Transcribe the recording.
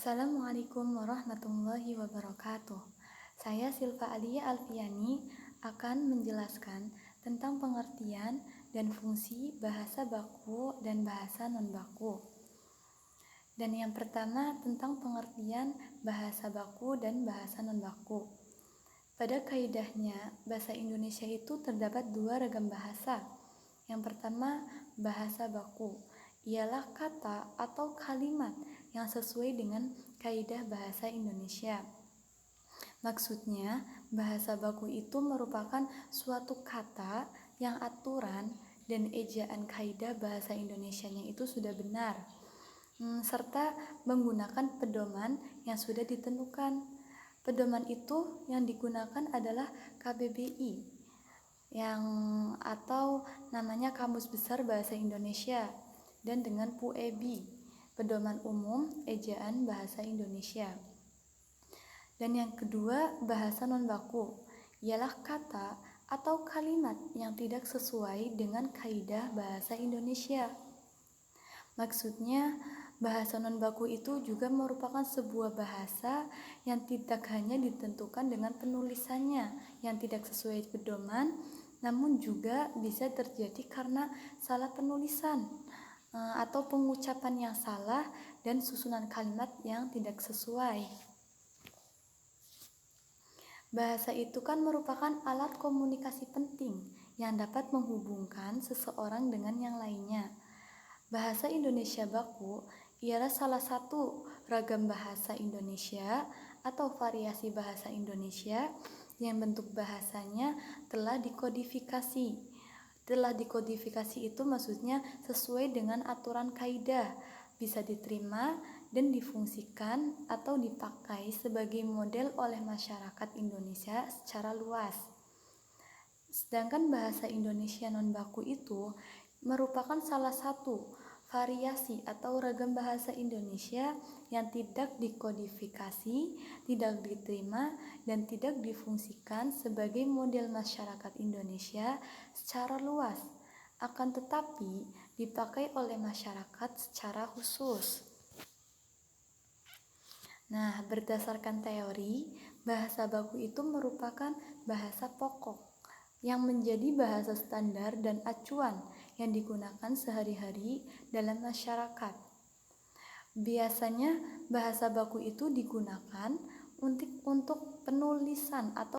Assalamualaikum warahmatullahi wabarakatuh. Saya Silva Alia Alfiani akan menjelaskan tentang pengertian dan fungsi bahasa baku dan bahasa non-baku. Dan yang pertama tentang pengertian bahasa baku dan bahasa non-baku. Pada kaidahnya, bahasa Indonesia itu terdapat dua ragam bahasa. Yang pertama, bahasa baku. Ialah kata atau kalimat yang sesuai dengan kaidah bahasa Indonesia. Maksudnya, bahasa baku itu merupakan suatu kata yang aturan dan ejaan kaidah bahasa Indonesianya itu sudah benar, serta menggunakan pedoman yang sudah ditentukan. Pedoman itu yang digunakan adalah KBBI atau namanya Kamus Besar Bahasa Indonesia, dan dengan PUEB, Pedoman Umum Ejaan Bahasa Indonesia. Dan yang kedua, bahasa non-baku, ialah kata atau kalimat yang tidak sesuai dengan kaidah bahasa Indonesia. Maksudnya, bahasa non-baku itu juga merupakan sebuah bahasa yang tidak hanya ditentukan dengan penulisannya yang tidak sesuai pedoman, namun juga bisa terjadi karena salah penulisan atau pengucapan yang salah dan susunan kalimat yang tidak sesuai. Bahasa itu kan merupakan alat komunikasi penting yang dapat menghubungkan seseorang dengan yang lainnya. Bahasa Indonesia baku ialah salah satu ragam bahasa Indonesia atau variasi bahasa Indonesia yang bentuk bahasanya telah dikodifikasi. Telah dikodifikasi itu maksudnya sesuai dengan aturan kaidah, bisa diterima dan difungsikan atau dipakai sebagai model oleh masyarakat Indonesia secara luas. Sedangkan bahasa Indonesia non-baku itu merupakan salah satu variasi atau ragam bahasa Indonesia yang tidak dikodifikasi, tidak diterima, dan tidak difungsikan sebagai model masyarakat Indonesia secara luas, akan tetapi dipakai oleh masyarakat secara khusus. Nah, berdasarkan teori, bahasa baku itu merupakan bahasa pokok yang menjadi bahasa standar dan acuan yang digunakan sehari-hari dalam masyarakat. Biasanya bahasa baku itu digunakan untuk penulisan atau